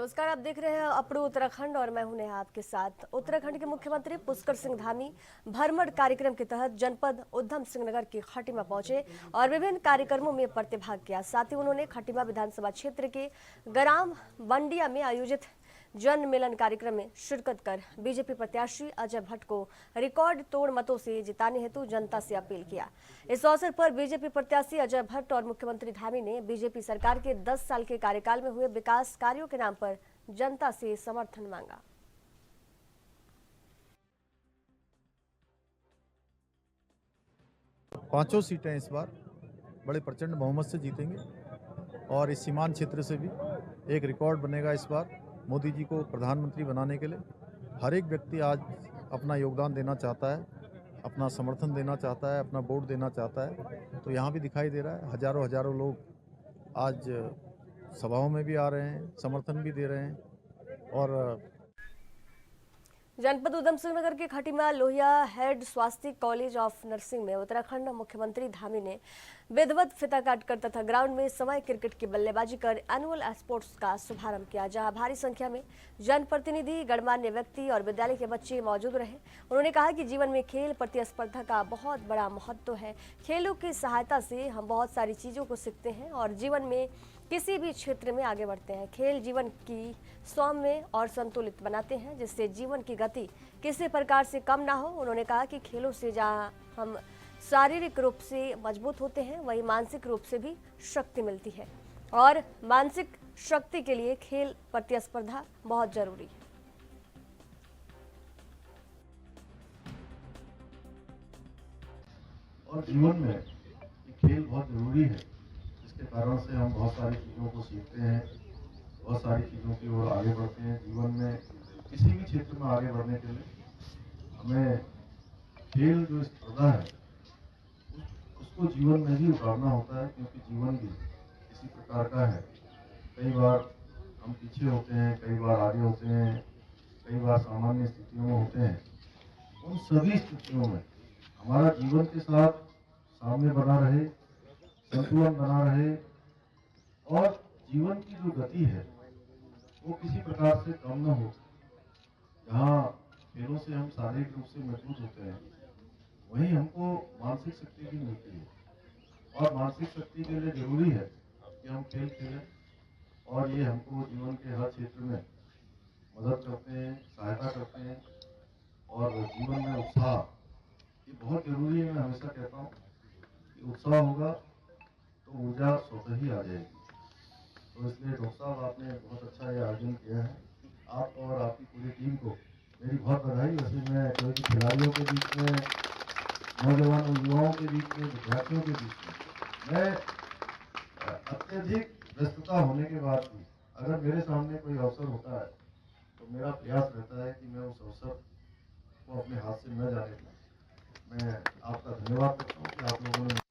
नमस्कार, आप देख रहे हैं अपड़ू उत्तराखंड और मैं हूं नेहा आपके साथ। उत्तराखंड के मुख्यमंत्री पुष्कर सिंह धामी भ्रमण कार्यक्रम के तहत जनपद उधम सिंह नगर की खटीमा पहुंचे और विभिन्न कार्यक्रमों में प्रतिभाग किया। साथ ही उन्होंने खटीमा विधानसभा क्षेत्र के ग्राम बंडिया में आयोजित जन मिलन कार्यक्रम में शिरकत कर बीजेपी प्रत्याशी अजय भट्ट को रिकॉर्ड तोड़ मतों से जिताने हेतु जनता से अपील किया। इस अवसर पर बीजेपी प्रत्याशी अजय भट्ट और मुख्यमंत्री धामी ने बीजेपी सरकार के 10 साल के कार्यकाल में हुए विकास कार्यों के नाम पर जनता से समर्थन मांगा। पांचों सीटें इस बार बड़े प्रचंड बहुमत से जीतेंगे और इस सीमांत क्षेत्र से भी एक रिकॉर्ड बनेगा। इस बार मोदी जी को प्रधानमंत्री बनाने के लिए हर एक व्यक्ति आज अपना योगदान देना चाहता है, अपना समर्थन देना चाहता है, अपना वोट देना चाहता है। तो यहाँ भी दिखाई दे रहा है, हजारों लोग आज सभाओं में भी आ रहे हैं, समर्थन भी दे रहे हैं। और जनपद उधम सिंह नगर के खटीमा लोहिया हेड स्वास्थ्य कॉलेज ऑफ नर्सिंग में उत्तराखंड मुख्यमंत्री धामी ने विधिवत फीता काटकर तथा ग्राउंड में समय क्रिकेट की बल्लेबाजी कर एनुअल स्पोर्ट्स का शुभारंभ किया, जहां भारी संख्या में जनप्रतिनिधि, गणमान्य व्यक्ति और विद्यालय के बच्चे मौजूद रहे। उन्होंने कहा कि जीवन में खेल प्रतिस्पर्धा का बहुत बड़ा महत्व है। खेलों की सहायता से हम बहुत सारी चीजों को सीखते हैं और जीवन में किसी भी क्षेत्र में आगे बढ़ते हैं। खेल जीवन की सौम्य और संतुलित बनाते हैं, जिससे जीवन की गति किसी प्रकार से कम ना हो। उन्होंने कहा कि खेलों से जहां हम शारीरिक रूप से मजबूत होते हैं, वहीं मानसिक रूप से भी शक्ति मिलती है और मानसिक शक्ति के लिए खेल प्रतिस्पर्धा बहुत जरूरी है। और जीवन में खेल बहुत जरूरी है, जिसके कारण से हम बहुत सारी चीज़ों को सीखते हैं, बहुत सारी चीज़ों की ओर आगे बढ़ते हैं। जीवन में किसी भी क्षेत्र में आगे बढ़ने के लिए हमें खेल जो स्पर्धा है उसको जीवन में भी उतारना होता है, क्योंकि जीवन भी इसी प्रकार का है। कई बार हम पीछे होते हैं, कई बार आगे होते हैं, कई बार सामान्य स्थितियों में होते हैं। उन सभी स्थितियों में हमारा जीवन के साथ सामने बना रहे, संतुलन बना रहे और जीवन की जो गति है वो किसी प्रकार से कम न हो। जहाँ खेलों से हम शारीरिक रूप से मजबूत होते हैं, वहीं हमको मानसिक शक्ति भी मिलती है और मानसिक शक्ति के लिए जरूरी है कि हम खेल खेलें और ये हमको जीवन के हर क्षेत्र में मदद करते हैं, सहायता करते हैं। और जीवन में उत्साह ये बहुत जरूरी है। मैं हमेशा कहता हूँ कि उत्साह होगा तो ऊर्जा स्वतः ही आ जाएगी। तो इसलिए डॉक्टर साहब, आपने बहुत अच्छा ये आयोजन किया है। आप और आपकी पूरी टीम को मेरी बहुत बधाई। वैसे मैं कोई भी खिलाड़ियों के बीच में, नौजवान युवाओं के बीच में, विद्यार्थियों के बीच में मैं अत्यधिक व्यस्तता होने के बाद भी अगर मेरे सामने कोई अवसर होता है तो मेरा प्रयास रहता है कि मैं उस अवसर को अपने हाथ से न जाने दूं। मैं आपका धन्यवाद करता हूँ कि आप लोगों ने।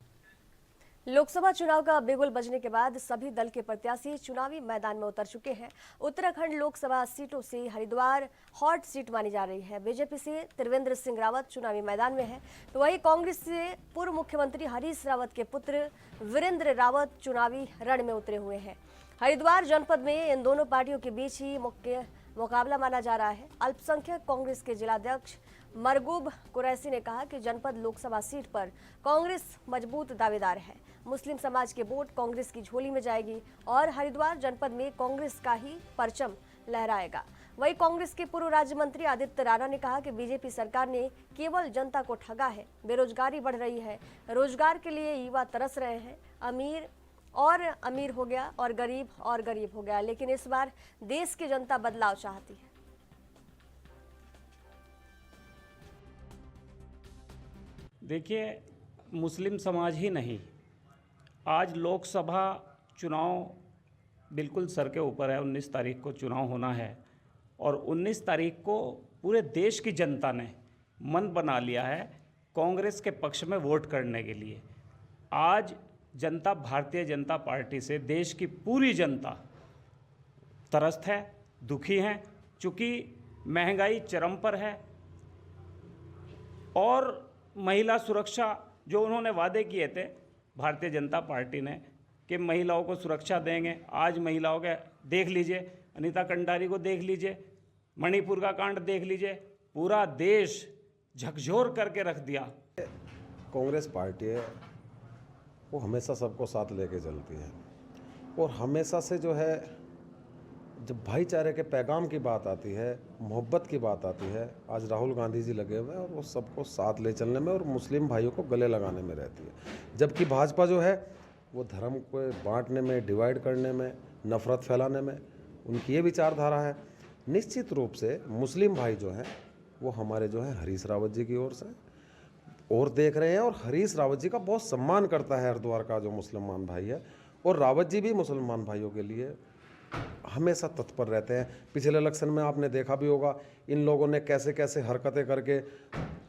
लोकसभा चुनाव का बिगुल बजने के बाद सभी दल के प्रत्याशी चुनावी मैदान में उतर चुके हैं। उत्तराखंड लोकसभा सीटों से हरिद्वार हॉट सीट मानी जा रही है। बीजेपी से त्रिवेंद्र सिंह रावत चुनावी मैदान में है, तो वहीं कांग्रेस से पूर्व मुख्यमंत्री हरीश रावत के पुत्र वीरेंद्र रावत चुनावी रण में उतरे हुए हैं। हरिद्वार जनपद में इन दोनों पार्टियों के बीच ही मुख्य मुकाबला माना जा रहा है। अल्पसंख्यक कांग्रेस के जिलाध्यक्ष मरगूब कुरैशी ने कहा कि जनपद लोकसभा सीट पर कांग्रेस मजबूत दावेदार है। मुस्लिम समाज के वोट कांग्रेस की झोली में जाएगी और हरिद्वार जनपद में कांग्रेस का ही परचम लहराएगा। वहीं कांग्रेस के पूर्व राज्य मंत्री आदित्य राणा ने कहा कि बीजेपी सरकार ने केवल जनता को ठगा है। बेरोजगारी बढ़ रही है, रोजगार के लिए युवा तरस रहे हैं। अमीर और अमीर हो गया और गरीब हो गया, लेकिन इस बार देश की जनता बदलाव चाहती है। देखिए, मुस्लिम समाज ही नहीं, आज लोकसभा चुनाव बिल्कुल सर के ऊपर है। 19 तारीख को चुनाव होना है और 19 तारीख को पूरे देश की जनता ने मन बना लिया है कांग्रेस के पक्ष में वोट करने के लिए। आज जनता भारतीय जनता पार्टी से, देश की पूरी जनता त्रस्त है, दुखी हैं, चूँकि महंगाई चरम पर है और महिला सुरक्षा जो उन्होंने वादे किए थे भारतीय जनता पार्टी ने कि महिलाओं को सुरक्षा देंगे, आज महिलाओं के देख लीजिए अनीता कंडारी को देख लीजिए, मणिपुर का कांड देख लीजिए, पूरा देश झकझोर करके रख दिया। कांग्रेस पार्टी है वो हमेशा सबको साथ लेके चलती है और हमेशा से जो है जब भाईचारे के पैगाम की बात आती है, मोहब्बत की बात आती है, आज राहुल गांधी जी लगे हुए हैं और वो सबको साथ ले चलने में और मुस्लिम भाइयों को गले लगाने में रहती है। जबकि भाजपा जो है वो धर्म को बांटने में, डिवाइड करने में, नफरत फैलाने में उनकी ये विचारधारा है। निश्चित रूप से मुस्लिम भाई जो हैं वो हमारे जो है हरीश रावत जी की ओर से और देख रहे हैं और हरीश रावत जी का बहुत सम्मान करता है हरिद्वार का जो मुसलमान भाई है, और रावत जी भी मुसलमान भाइयों के लिए हमेशा तत्पर रहते हैं। पिछले इलेक्शन में आपने देखा भी होगा इन लोगों ने कैसे कैसे हरकतें करके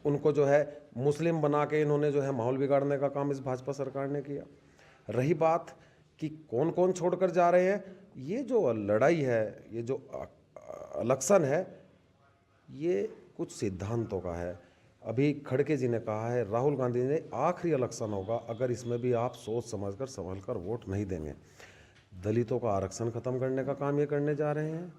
उनको जो है मुस्लिम बना के इन्होंने जो है माहौल बिगाड़ने का काम इस भाजपा सरकार ने किया। रही बात कि कौन कौन छोड़कर जा रहे हैं, ये जो लड़ाई है, ये जो इलेक्शन है, ये कुछ सिद्धांतों का है। अभी खड़गे जी ने कहा है, राहुल गांधी ने आखिरी इलेक्शन होगा अगर इसमें भी आप सोच समझकर संभल कर वोट नहीं देंगे। दलितों का आरक्षण खत्म करने का काम ये करने जा रहे हैं,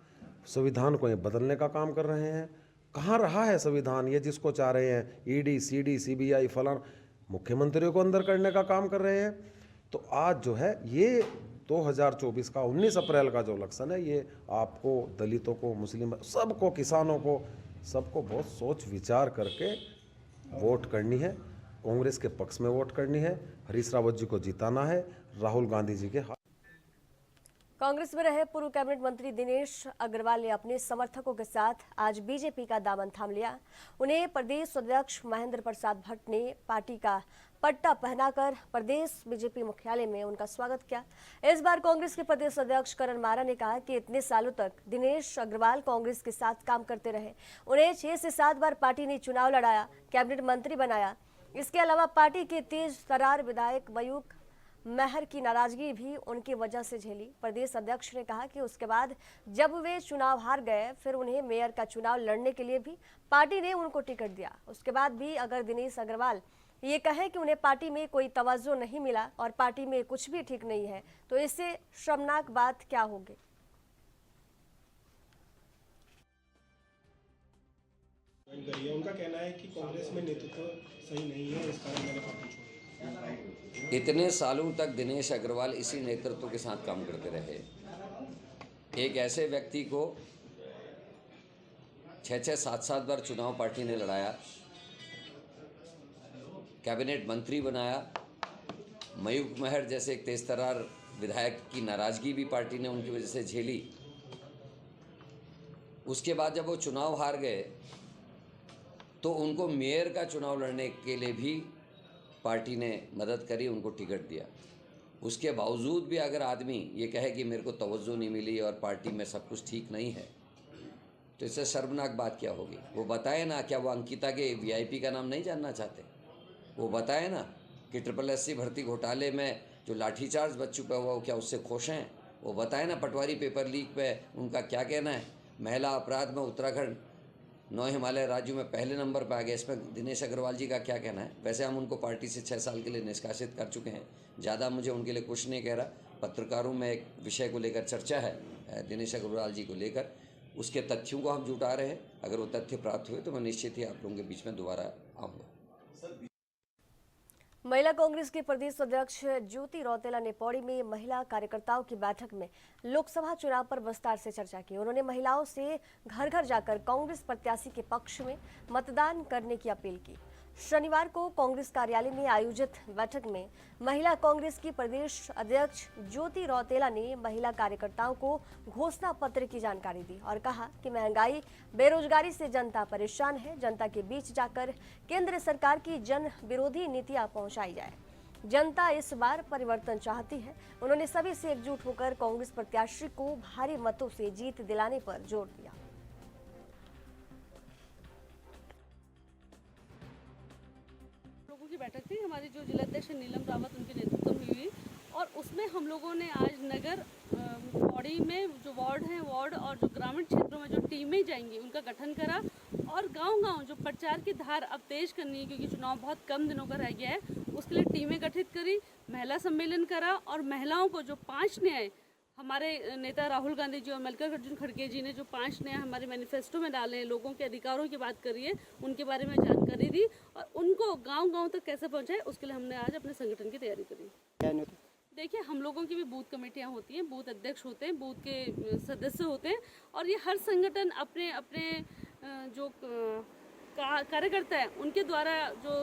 संविधान को ये बदलने का काम कर रहे हैं। कहाँ रहा है संविधान, ये जिसको चाह रहे हैं ईडी, सीडी, सीबीआई फलान मुख्यमंत्रियों को अंदर करने का काम कर रहे हैं। तो आज जो है ये 2024 का 19 अप्रैल का जो इलेक्शन है, ये आपको दलितों को, मुस्लिम सबको, किसानों को, सबको बहुत सोच विचार करके वोट करनी है। कांग्रेस के पक्ष में वोट करनी है, हरीश रावत जी को जिताना है, राहुल गांधी जी के हाथ। कांग्रेस में रहे पूर्व कैबिनेट मंत्री दिनेश अग्रवाल ने अपने समर्थकों के साथ आज बीजेपी का दामन थाम लिया। उन्हें प्रदेश अध्यक्ष महेंद्र प्रसाद भट्ट ने पार्टी का पट्टा पहनाकर प्रदेश बीजेपी मुख्यालय में उनका स्वागत किया। इस बार कांग्रेस के प्रदेश अध्यक्ष करण मारा ने कहा कि इतने सालों तक दिनेश अग्रवाल कांग्रेस के साथ काम करते रहे। उन्हें 6 से 7 बार पार्टी ने चुनाव लड़ाया, कैबिनेट मंत्री बनाया। इसके अलावा पार्टी के तेज तर्रार विधायक मयूख महर की नाराजगी भी उनकी वजह से झेली। प्रदेश अध्यक्ष ने कहा कि उसके बाद जब वे चुनाव हार गए, फिर उन्हें मेयर का चुनाव लड़ने के लिए भी पार्टी ने उनको टिकट दिया। उसके बाद भी अगर दिनेश अग्रवाल ये कहे कि उन्हें पार्टी में कोई तवज्जो नहीं मिला और पार्टी में कुछ भी ठीक नहीं है, तो इससे शर्मनाक बात क्या होगी। उनका कहना है कि कांग्रेस में नेतृत्व सही नहीं है, इस कारण मैंने पार्टी छोड़ी। इतने सालों तक दिनेश अग्रवाल इसी नेतृत्व के साथ काम करते रहे। एक ऐसे व्यक्ति को 6-6, 7-7 बार चुनाव पार्टी ने लड़ाया, कैबिनेट मंत्री बनाया, मयूख महर जैसे एक तेज तर्रार विधायक की नाराजगी भी पार्टी ने उनकी वजह से झेली। उसके बाद जब वो चुनाव हार गए तो उनको मेयर का चुनाव लड़ने के लिए भी पार्टी ने मदद करी, उनको टिकट दिया। उसके बावजूद भी अगर आदमी ये कहे कि मेरे को तवज्जो नहीं मिली और पार्टी में सब कुछ ठीक नहीं है, तो इससे शर्मनाक बात क्या होगी। वो बताए ना, क्या वो अंकिता के वीआईपी का नाम नहीं जानना चाहते? वो बताए ना कि SSSC भर्ती घोटाले में जो लाठीचार्ज बच्चों पे हुआ, क्या उससे खुश हैं? वो बताए ना पटवारी पेपर लीक पे उनका क्या कहना है? महिला अपराध में उत्तराखंड 9 हिमालय राज्यों में पहले नंबर पर आ गया, इसमें दिनेश अग्रवाल जी का क्या कहना है? वैसे हम उनको पार्टी से 6 साल के लिए निष्कासित कर चुके हैं, ज़्यादा मुझे उनके लिए कुछ नहीं कह रहा। पत्रकारों में एक विषय को लेकर चर्चा है दिनेश अग्रवाल जी को लेकर, उसके तथ्यों को हम जुटा रहे हैं। अगर वो तथ्य प्राप्त हुए तो मैं निश्चित ही आप लोगों के बीच में दोबारा आऊँगा। महिला कांग्रेस के प्रदेश अध्यक्ष ज्योति रौतेला ने पौड़ी में महिला कार्यकर्ताओं की बैठक में लोकसभा चुनाव पर विस्तार से चर्चा की। उन्होंने महिलाओं से घर घर जाकर कांग्रेस प्रत्याशी के पक्ष में मतदान करने की अपील की। शनिवार को कांग्रेस कार्यालय में आयोजित बैठक में महिला कांग्रेस की प्रदेश अध्यक्ष ज्योति रौतेला ने महिला कार्यकर्ताओं को घोषणा पत्र की जानकारी दी और कहा कि महंगाई, बेरोजगारी से जनता परेशान है। जनता के बीच जाकर केंद्र सरकार की जन विरोधी नीतियां पहुंचाई जाए। जनता इस बार परिवर्तन चाहती है। उन्होंने सभी से एकजुट होकर कांग्रेस प्रत्याशी को भारी मतों से जीत दिलाने पर जोर दिया। की बैठक थी हमारी, जो जिला अध्यक्ष नीलम रावत उनके नेतृत्व में हुई, और उसमें हम लोगों ने आज नगर पौड़ी में जो वार्ड हैं, वार्ड और जो ग्रामीण क्षेत्रों में जो टीमें जाएंगी उनका गठन करा और गांव-गांव जो प्रचार की धार अब तेज करनी है, क्योंकि चुनाव बहुत कम दिनों का रह गया है, उसके लिए टीमें गठित करी, महिला सम्मेलन करा और महिलाओं को जो 5 न्याय हमारे नेता राहुल गांधी जी और मल्लिकार्जुन खड़गे जी ने जो 5 नया हमारे मैनिफेस्टो में डाले हैं, लोगों के अधिकारों की बात करी है, उनके बारे में जानकारी दी और उनको गांव-गांव तक कैसे पहुंचाए उसके लिए हमने आज अपने संगठन की तैयारी करी। देखिए, हम लोगों की भी बूथ कमेटियां होती हैं, बूथ अध्यक्ष होते हैं, बूथ के सदस्य होते हैं और ये हर संगठन अपने अपने जो कार्यकर्ता है उनके द्वारा जो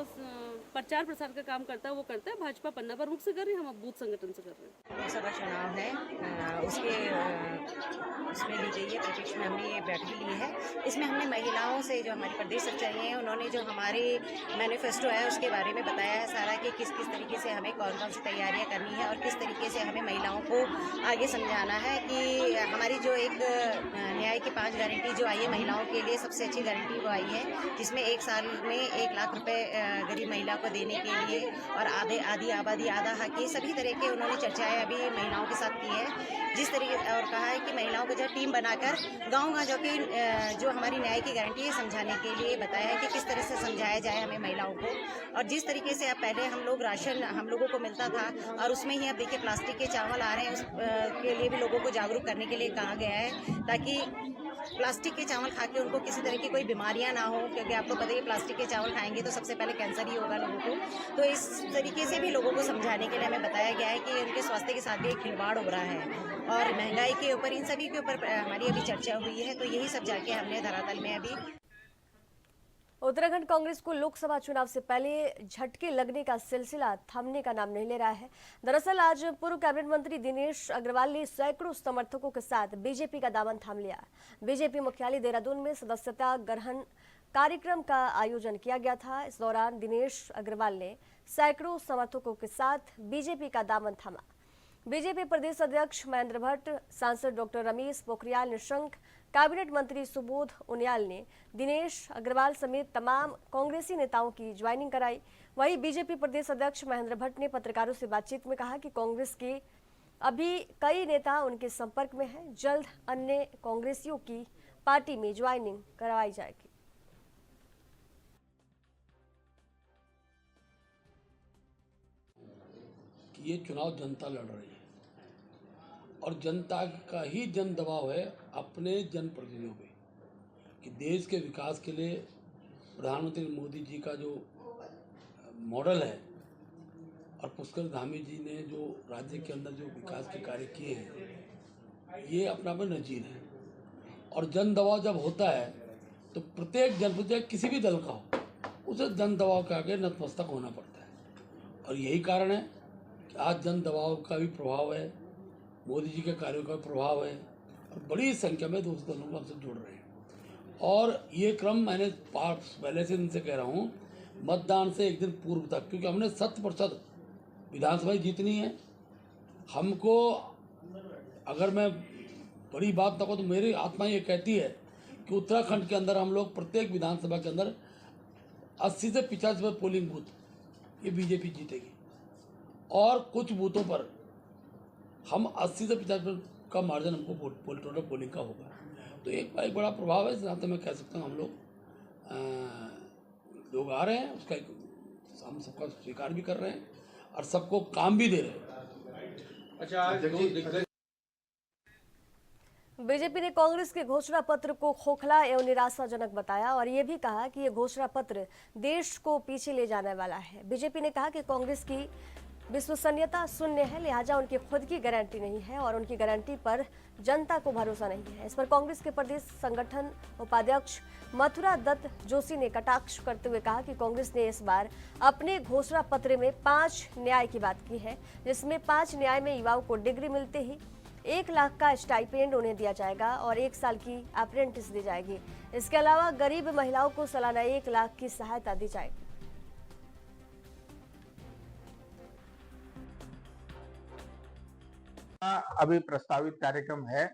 प्रचार प्रसार का काम करता है वो करता है। भाजपा पन्ना प्रमुख से कर रही है, हम अब बूथ संगठन से कर रहे हैं। लोकसभा चुनाव है, उसमें ली गई है प्रत्यक्ष में हमने ये बैठक ली है। इसमें हमने महिलाओं से, जो हमारी प्रदेश सचिव हैं, उन्होंने जो हमारे मैनिफेस्टो है उसके बारे में बताया है सारा कि किस किस तरीके से हमें कौन कौन सी तैयारियां करनी है और किस तरीके से हमें महिलाओं को आगे समझाना है कि हमारी जो एक न्याय की 5 गारंटी जो आई है महिलाओं के लिए, सबसे अच्छी गारंटी वो आई है जिसमें 1 साल में 1 लाख रुपए गरीब महिला को देने के लिए और आधी आबादी आधा हक, ये सभी तरह के उन्होंने चर्चाएं अभी महिलाओं के साथ की है। जिस तरीके और कहा है कि महिलाओं को जो टीम बनाकर गाँव जो कि जो हमारी न्याय की गारंटी है समझाने के लिए बताया है कि किस तरह से समझाया जाए हमें महिलाओं को। और जिस तरीके से अब पहले हम लोग राशन हम लोगों को मिलता था और उसमें ही अब देखिए प्लास्टिक के चावल आ रहे हैं, उस के लिए भी लोगों को जागरूक करने के लिए कहा गया है ताकि प्लास्टिक के चावल खा के उनको किसी तरह की कोई बीमारियां ना हो, क्योंकि आपको पता है प्लास्टिक के चावल खाएंगे तो सबसे पहले कैंसर ही होगा लोगों को। तो इस तरीके से भी लोगों को समझाने के लिए हमें बताया गया है कि उनके स्वास्थ्य के साथ भी एक खिलवाड़ हो रहा है और महंगाई के ऊपर, इन सभी के ऊपर हमारी अभी चर्चा हुई है। तो यही सब जाके हमने धरातल में अभी उत्तराखंड कांग्रेस को लोकसभा चुनाव से पहले झटके लगने का सिलसिला थमने का नाम नहीं ले रहा है। दरअसल आज पूर्व कैबिनेट मंत्री दिनेश अग्रवाल ने सैकड़ों समर्थकों के साथ बीजेपी का दामन थाम लिया। बीजेपी मुख्यालय देहरादून में सदस्यता ग्रहण कार्यक्रम का आयोजन किया गया था। इस दौरान दिनेश अग्रवाल ने सैकड़ों समर्थकों के साथ बीजेपी का दामन थामा। बीजेपी प्रदेश अध्यक्ष महेंद्र भट्ट, सांसद डॉक्टर रमेश पोखरियाल निशंक, कैबिनेट मंत्री सुबोध उनियाल ने दिनेश अग्रवाल समेत तमाम कांग्रेसी नेताओं की ज्वाइनिंग कराई। वहीं बीजेपी प्रदेश अध्यक्ष महेंद्र भट्ट ने पत्रकारों से बातचीत में कहा कि कांग्रेस के अभी कई नेता उनके संपर्क में हैं, जल्द अन्य कांग्रेसियों की पार्टी में ज्वाइनिंग करवाई जाएगी। ये चुनाव जनता लड़ रही है और जनता का ही जन दबाव है अपने जनप्रतिनिधियों पे कि देश के विकास के लिए प्रधानमंत्री मोदी जी का जो मॉडल है और पुष्कर धामी जी ने जो राज्य के अंदर जो विकास के कार्य किए हैं, ये अपना में नजीर है। और जन दबाव जब होता है तो प्रत्येक जनप्रतिनिधि किसी भी दल का हो, उसे जन दबाव के आगे नतमस्तक होना पड़ता है। और यही कारण है कि आज जन दबाव का भी प्रभाव है, मोदी जी के कार्यों का प्रभाव है और बड़ी संख्या में दूसरे दलों को हमसे जुड़ रहे हैं। और ये क्रम मैंने पहले से इनसे कह रहा हूँ, मतदान से एक दिन पूर्व तक, क्योंकि हमने 100% विधानसभा जीतनी है। हमको अगर मैं बड़ी बात ना कहूँ तो मेरी आत्मा ये कहती है कि उत्तराखंड के अंदर हम लोग प्रत्येक विधानसभा के अंदर 80 से 50% पोलिंग बूथ ये बीजेपी जीतेगी और कुछ बूथों पर हम 80 से 50% का मार्जिन हमको टोटल पोलिंग का होगा। तो एक बड़ा प्रभाव है, इस नाते मैं कह सकता हूँ हम लोग आ रहे हैं, उसका हम सबका स्वीकार भी कर रहे हैं और सबको काम भी दे रहे हैं। अच्छा, बीजेपी ने कांग्रेस के घोषणा पत्र को खोखला एवं निराशाजनक बताया और ये भी कहा कि ये घोषणा पत्र देश को पीछे ले जाने वाला है। बीजेपी ने कहा कि कांग्रेस की विश्वसनीयता शून्य है, लिहाजा उनकी खुद की गारंटी नहीं है और उनकी गारंटी पर जनता को भरोसा नहीं है। इस पर कांग्रेस के प्रदेश संगठन उपाध्यक्ष मथुरा दत्त जोशी ने कटाक्ष करते हुए कहा कि कांग्रेस ने इस बार अपने घोषणा पत्र में 5 न्याय की बात की है, जिसमें 5 न्याय में युवाओं को डिग्री मिलते ही 1 लाख का स्टाइपेंड उन्हें दिया जाएगा और 1 साल की अप्रेंटिस दी जाएगी। इसके अलावा गरीब महिलाओं को सालाना 1 लाख की सहायता दी जाएगी। अभी प्रस्तावित कार्यक्रम है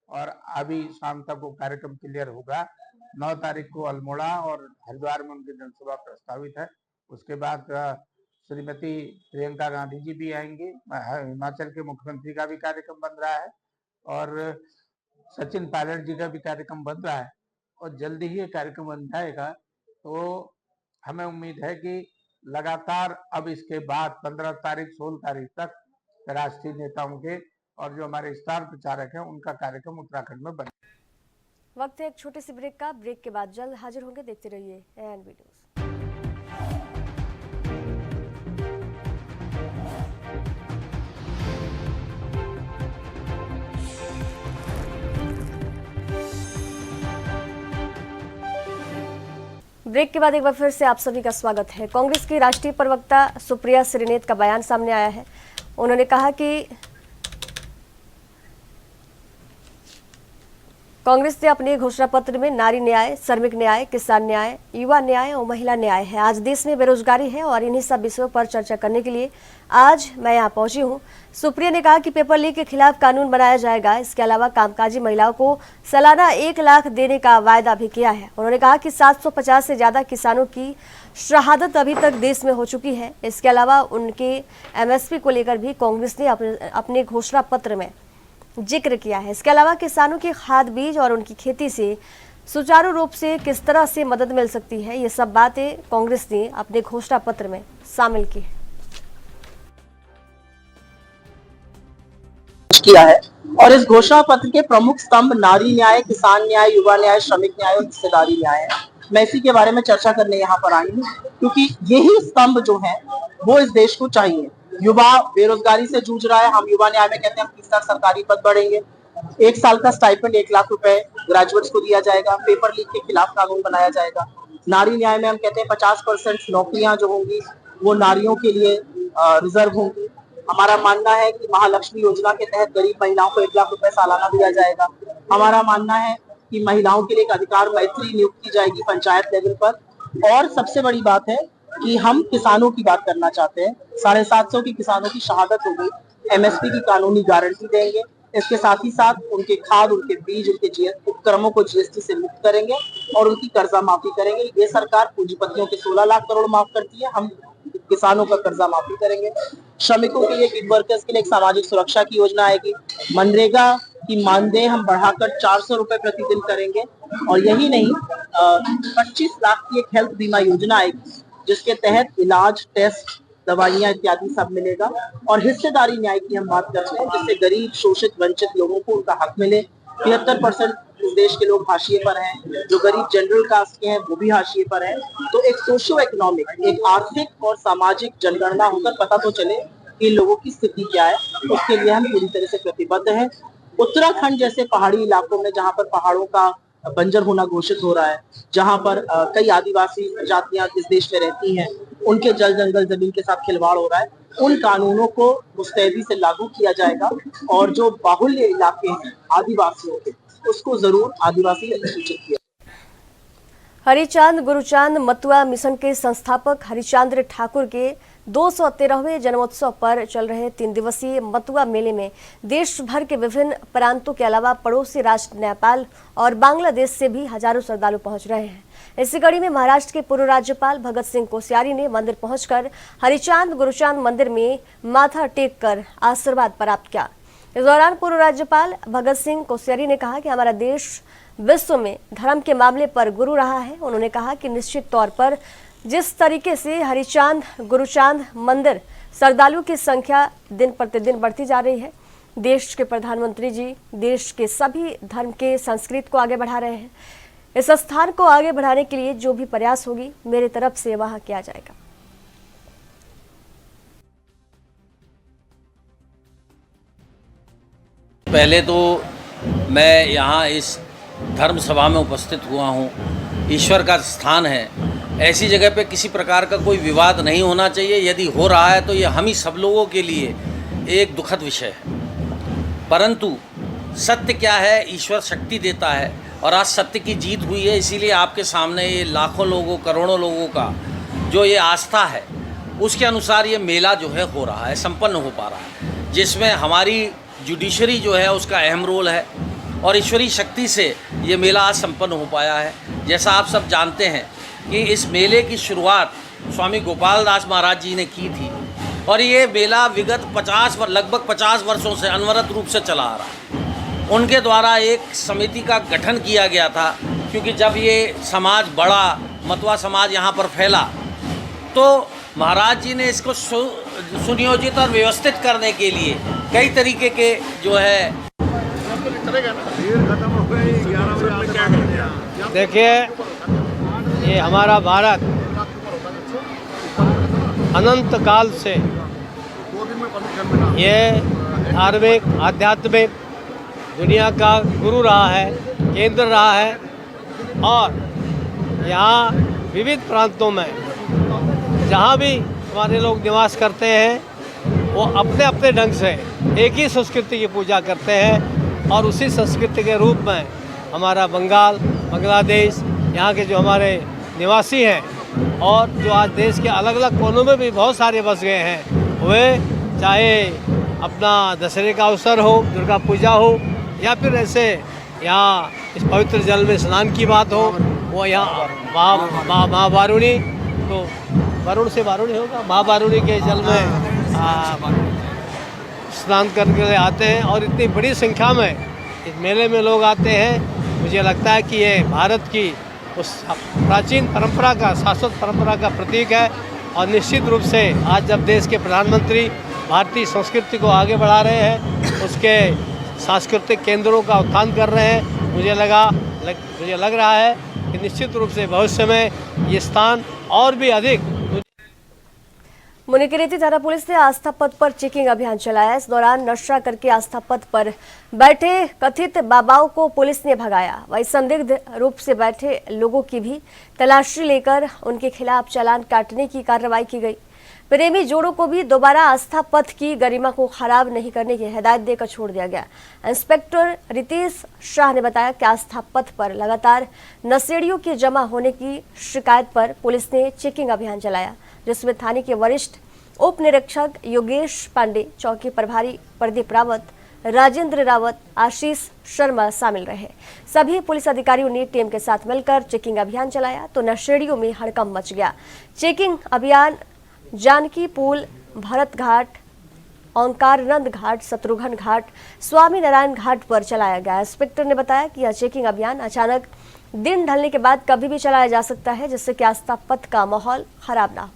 और अभी शाम तक वो कार्यक्रम क्लियर होगा। 9 तारीख को अल्मोड़ा और हरिद्वार में उनकी जनसभा प्रस्तावित है। उसके बाद श्रीमती प्रियंका गांधी जी भी आएंगी, हिमाचल के मुख्यमंत्री का भी कार्यक्रम बन रहा है और सचिन पायलट जी का भी कार्यक्रम बन रहा है और जल्दी ही ये कार्यक्रम बन जाएगा। तो हमें उम्मीद है कि लगातार अब इसके बाद 15 तारीख 16 तारीख तक राष्ट्रीय नेताओं के और जो हमारे स्टार प्रचारक हैं उनका कार्यक्रम उत्तराखंड में बने। वक्त है एक छोटे से ब्रेक का। ब्रेक के बाद जल्द हाजिर होंगे। देखते रहिए एएनबी न्यूज़। ब्रेक के बाद एक बार फिर से आप सभी का स्वागत है। कांग्रेस की राष्ट्रीय प्रवक्ता सुप्रिया श्रीनेत का बयान सामने आया है। उन्होंने कहा कि कांग्रेस ने अपने घोषणा पत्र में नारी न्याय, श्रमिक न्याय, किसान न्याय, युवा न्याय और महिला न्याय है। आज देश में बेरोजगारी है और इन्हीं सब विषयों पर चर्चा करने के लिए आज मैं यहाँ पहुंची हूँ। सुप्रिया ने कहा कि पेपर लीक के खिलाफ कानून बनाया जाएगा। इसके अलावा कामकाजी महिलाओं को सालाना 1 लाख देने का वायदा भी किया है। उन्होंने कहा कि 750 से ज्यादा किसानों की शहादत अभी तक देश में हो चुकी है। इसके अलावा उनके एमएसपी को लेकर भी कांग्रेस ने अपने घोषणा पत्र में जिक्र किया है। इसके अलावा किसानों की खाद बीज और उनकी खेती से सुचारू रूप से किस तरह से मदद मिल सकती है, ये सब बातें कांग्रेस ने अपने घोषणा पत्र में शामिल की है। किया है और इस घोषणा पत्र के प्रमुख स्तंभ नारी न्याय, किसान न्याय, युवा न्याय, श्रमिक न्याय और हिस्सेदारी न्याय है। मैं इसी के बारे में चर्चा करने यहाँ पर आई हूँ क्योंकि यही स्तंभ जो है वो इस देश को चाहिए। युवा बेरोजगारी से जूझ रहा है। हम युवा न्याय में कहते हैं 30 लाख सरकारी पद बढ़ेंगे। 1 साल का स्टाइपेंड 1 लाख रुपए ग्रेजुएट्स को दिया जाएगा। पेपर लीक के खिलाफ कानून बनाया जाएगा। नारी न्याय में हम कहते हैं 50% नौकरियां जो होंगी वो नारियों के लिए रिजर्व होंगी। हमारा मानना है कि महालक्ष्मी योजना के तहत गरीब महिलाओं को 1 लाख रुपए सालाना दिया जाएगा। हमारा मानना है कि महिलाओं के लिए एक अधिकार मैत्री नियुक्त की जाएगी पंचायत लेवल पर। और सबसे बड़ी बात है कि हम किसानों की बात करना चाहते हैं। 750 की किसानों की शहादत हो गई। एमएसपी की कानूनी गारंटी देंगे। इसके साथ ही साथ उनके खाद, उनके बीज, उनके उपक्रमों को जीएसटी से मुक्त करेंगे और उनकी कर्जा माफी करेंगे। ये सरकार पूंजीपतियों के 16 लाख करोड़ माफ करती है, हम किसानों का कर्जा माफी करेंगे। श्रमिकों के लिए, गिग वर्कर्स के लिए एक सामाजिक सुरक्षा की योजना आएगी। मनरेगा की मानदेय हम बढ़ाकर 400 रुपए प्रतिदिन करेंगे। और यही नहीं, 25 लाख की एक हेल्थ बीमा योजना आएगी जिसके तहत इलाज, टेस्ट, दवाइयां इत्यादि सब मिलेगा। और हिस्सेदारी न्याय की हम बात करते हैं जिससे गरीब, शोषित, वंचित लोगों को उनका हक मिले। 73% इस देश के लोग हाशिए पर हैं। जो गरीब जनरल कास्ट के हैं वो भी हाशिए पर हैं। तो एक सोशियो इकोनॉमिक, एक आर्थिक और सामाजिक जनगणना होकर पता तो चले कि लोगों की स्थिति क्या है। उसके लिए हम पूरी तरह से प्रतिबद्ध हैं। उत्तराखंड जैसे पहाड़ी इलाकों में जहाँ पर पहाड़ों का बंजर होना घोषित हो रहा है, जहाँ पर कई आदिवासी जातियां इस देश में रहती हैं, उनके जल जंगल जमीन के साथ खिलवाड़ हो रहा है, उन कानूनों को मुस्तैदी से लागू किया जाएगा। और जो बाहुल्य इलाके हैं आदिवासियों के, उसको जरूर आदिवासी अधिसूचित किया। हरिचांद गुरुचांद मतुआ मिशन के संस्थापक हरिचांद्र ठाकुर के 213वें जन्मोत्सव पर चल रहे 3 दिवसीय मतुआ मेले में देश भर के विभिन्न प्रांतों के अलावा पड़ोसी राष्ट्र नेपाल और बांग्लादेश से भी हजारों श्रद्धालु पहुंच रहे हैं। इसी कड़ी में महाराष्ट्र के पूर्व राज्यपाल भगत सिंह कोश्यारी ने मंदिर पहुंचकर हरिचांद गुरुचांद मंदिर में माथा टेक कर आशीर्वाद प्राप्त किया। इस दौरान पूर्व राज्यपाल भगत सिंह कोश्यारी ने कहा कि हमारा देश विश्व में धर्म के मामले पर गुरु रहा है। उन्होंने कहा कि निश्चित तौर पर जिस तरीके से हरिचांद गुरुचांद मंदिर श्रद्धालुओं की संख्या दिन प्रतिदिन बढ़ती जा रही है, देश के प्रधानमंत्री जी देश के सभी धर्म के संस्कृति को आगे बढ़ा रहे हैं। इस स्थान को आगे बढ़ाने के लिए जो भी प्रयास होगी मेरी तरफ से वहां किया जाएगा। पहले तो मैं यहाँ इस धर्म सभा में उपस्थित हुआ हूँ। ईश्वर का स्थान है, ऐसी जगह पे किसी प्रकार का कोई विवाद नहीं होना चाहिए। यदि हो रहा है तो ये हम ही सब लोगों के लिए एक दुखद विषय है। परंतु सत्य क्या है, ईश्वर शक्ति देता है और आज सत्य की जीत हुई है। इसीलिए आपके सामने ये लाखों लोगों, करोड़ों लोगों का जो ये आस्था है, उसके अनुसार ये मेला जो है हो रहा है, संपन्न हो पा रहा है, जिसमें हमारी जुडिशरी जो है उसका अहम रोल है और ईश्वरीय शक्ति से ये मेला आज संपन्न हो पाया है। जैसा आप सब जानते हैं कि इस मेले की शुरुआत स्वामी गोपाल दास महाराज जी ने की थी और ये मेला विगत लगभग 50 वर्षों से अनवरत रूप से चला आ रहा है। उनके द्वारा एक समिति का गठन किया गया था, क्योंकि जब ये समाज बड़ा, मतुआ समाज यहाँ पर फैला, तो महाराज जी ने इसको सुनियोजित और व्यवस्थित करने के लिए कई तरीके के जो है। देखिए, ये हमारा भारत अनंत काल से ये धार्मिक आध्यात्मिक दुनिया का गुरु रहा है, केंद्र रहा है, और यहाँ विविध प्रांतों में जहाँ भी हमारे लोग निवास करते हैं वो अपने अपने ढंग से एक ही संस्कृति की पूजा करते हैं, और उसी संस्कृति के रूप में हमारा बंगाल, बांग्लादेश, यहाँ के जो हमारे निवासी हैं और जो आज देश के अलग अलग कोनों में भी बहुत सारे बस गए हैं, वे चाहे अपना दशहरे का अवसर हो, दुर्गा पूजा हो, या फिर ऐसे यहाँ इस पवित्र जल में स्नान की बात हो, वो यहाँ माँ वारुणी, तो वरुण से वारुणी होगा, माँ वारुणी के जल में स्नान करके आते हैं, और इतनी बड़ी संख्या में इस मेले में लोग आते हैं। मुझे लगता है कि ये भारत की उस प्राचीन परंपरा का, शाश्वत परंपरा का प्रतीक है, और निश्चित रूप से आज जब देश के प्रधानमंत्री भारतीय संस्कृति को आगे बढ़ा रहे हैं, उसके सांस्कृतिक केंद्रों का उत्थान कर रहे हैं, मुझे लग रहा है कि निश्चित रूप से भविष्य में ये स्थान और भी अधिक। मुनिकीरेती थाना पुलिस ने आस्था पथ पर चेकिंग अभियान चलाया। इस दौरान नशा करके आस्था पथ पर बैठे कथित बाबाओं को पुलिस ने भगाया। वहीं संदिग्ध रूप से बैठे लोगों की भी तलाशी लेकर उनके खिलाफ चालान काटने की कार्रवाई की गई। प्रेमी जोड़ों को भी दोबारा आस्था पथ की गरिमा को खराब नहीं करने की हिदायत देकर छोड़ दिया गया। इंस्पेक्टर रितेश शाह ने बताया कि आस्था पथ पर लगातार नशेड़ियों के जमा होने की शिकायत पर पुलिस ने चेकिंग अभियान चलाया, जिसमें थाने के वरिष्ठ उप निरीक्षक योगेश पांडे, चौकी प्रभारी प्रदीप रावत, राजेंद्र रावत, आशीष शर्मा शामिल रहे। सभी पुलिस अधिकारियों ने टीम के साथ मिलकर चेकिंग अभियान चलाया तो नशेड़ियों में हड़कंप मच गया। चेकिंग अभियान जानकी पुल, भरत घाट, ओंकारनंद घाट, शत्रुघ्न घाट, स्वामी नारायण घाट पर चलाया गया। इंस्पेक्टर ने बताया कि यह चेकिंग अभियान अचानक दिन ढलने के बाद कभी भी चलाया जा सकता है, जिससे कि आस्था पथ का माहौल खराब ना हो।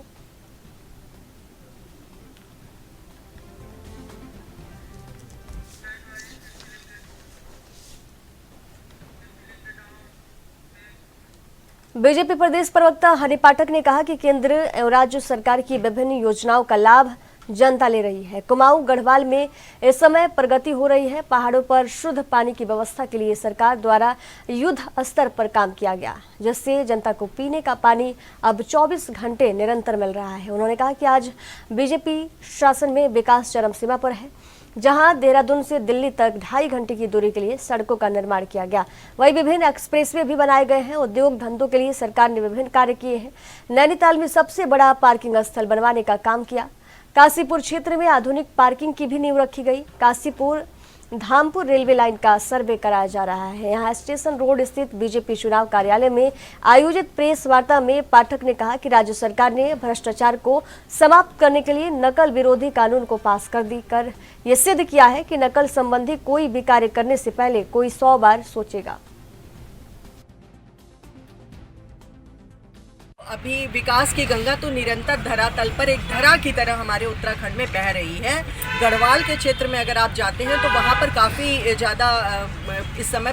बीजेपी प्रदेश प्रवक्ता हरि पाठक ने कहा कि केंद्र एवं राज्य सरकार की विभिन्न योजनाओं का लाभ जनता ले रही है। कुमाऊं गढ़वाल में इस समय प्रगति हो रही है। पहाड़ों पर शुद्ध पानी की व्यवस्था के लिए सरकार द्वारा युद्ध स्तर पर काम किया गया, जिससे जनता को पीने का पानी अब 24 घंटे निरंतर मिल रहा है। उन्होंने कहा कि आज बीजेपी शासन में विकास चरम सीमा पर है, जहां देहरादून से दिल्ली तक 2.5 घंटे की दूरी के लिए सड़कों का निर्माण किया गया। वहीं विभिन्न एक्सप्रेसवे भी बनाए गए हैं। उद्योग धंधों के लिए सरकार ने विभिन्न कार्य किए हैं। नैनीताल में सबसे बड़ा पार्किंग स्थल बनवाने का काम किया। काशीपुर क्षेत्र में आधुनिक पार्किंग की भी नींव रखी गई। काशीपुर धामपुर रेलवे लाइन का सर्वे कराया जा रहा है। यहाँ स्टेशन रोड स्थित बीजेपी चुनाव कार्यालय में आयोजित प्रेस वार्ता में पाठक ने कहा कि राज्य सरकार ने भ्रष्टाचार को समाप्त करने के लिए नकल विरोधी कानून को पास कर ये सिद्ध किया है कि नकल संबंधी कोई भी कार्य करने से पहले कोई 100 बार सोचेगा। अभी विकास की गंगा तो निरंतर धरातल पर एक धरा की तरह हमारे उत्तराखंड में बह रही है। गढ़वाल के क्षेत्र में अगर आप जाते हैं तो वहाँ पर काफ़ी ज़्यादा इस समय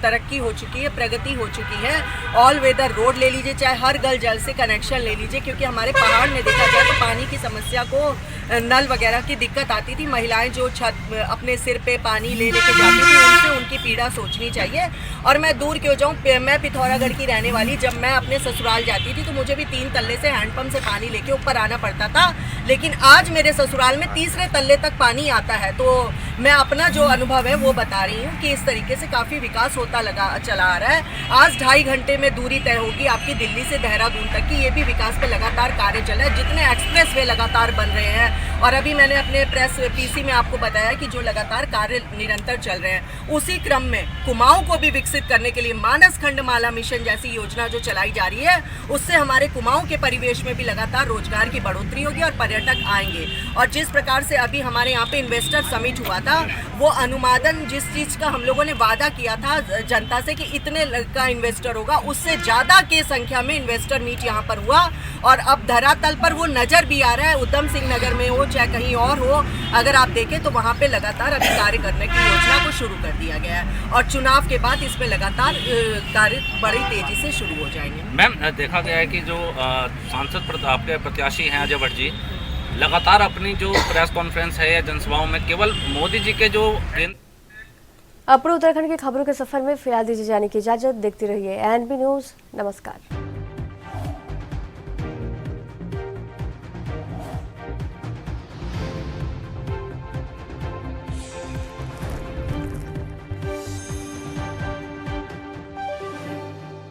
तरक्की हो चुकी है, प्रगति हो चुकी है। ऑल वेदर रोड ले लीजिए, चाहे हर गल जल से कनेक्शन ले लीजिए, क्योंकि हमारे पहाड़ में देखा जाए तो पानी की समस्या को नल वगैरह की दिक्कत आती थी। महिलाएं जो छत अपने सिर पे पानी ले लेके जाती थी, उनसे उनकी पीड़ा सोचनी चाहिए। और मैं दूर क्यों जाऊँ, मैं पिथौरागढ़ की रहने वाली, जब मैं अपने ससुराल जाती थी तो मुझे भी 3 तल्ले से हैंडपंप से पानी लेके ऊपर आना पड़ता था, लेकिन आज मेरे ससुराल में 3रे तल्ले तक पानी आता है। तो मैं अपना जो अनुभव है वो बता रही हूँ कि इस तरीके से काफ़ी विकास होता चला आ रहा है। आज 2.5 घंटे में दूरी तय होगी आपकी दिल्ली से देहरादून तक की। ये भी विकास पे लगातार कार्य चल रहा है। जितने एक्सप्रेस वे लगातार बन रहे हैं और अभी मैंने अपने प्रेस पीसी में आपको बताया कि जो लगातार कार्य निरंतर चल रहे हैं, उसी क्रम में कुमाऊं को भी विकसित करने के लिए मानस खंडमाला मिशन जैसी योजना जो चलाई जा रही है, उससे हमारे कुमाऊं के परिवेश में भी लगातार रोजगार की बढ़ोतरी होगी और पर्यटक आएंगे। और जिस प्रकार से अभी हमारे यहाँ पे इन्वेस्टर समिट हुआ था, वो अनुमादन जिस चीज का हम लोगों ने वादा किया था जनता से कि इतने का इन्वेस्टर होगा, उससे ज्यादा की संख्या में इन्वेस्टर मीट यहाँ पर हुआ। और अब धरातल पर वो नजर भी आ रहा है, उधम सिंह नगर में हो चाहे कहीं और हो, अगर आप देखें तो वहाँ पे लगातार अभी कार्य करने की योजना को शुरू कर दिया गया है और चुनाव के बाद इसमें लगातार कार्य बड़ी तेजी से शुरू हो जाएंगे। मैम, देखा गया है कि जो सांसद आपके प्रत्याशी हैं अजय भट्ट जी, लगातार अपनी जो प्रेस कॉन्फ्रेंस है या जनसभाओं में केवल मोदी जी के जो अब उत्तराखंड की खबरों के सफर में फिलहाल दीजिए जाने की इजाजत। देखते रहिए ANB न्यूज। नमस्कार।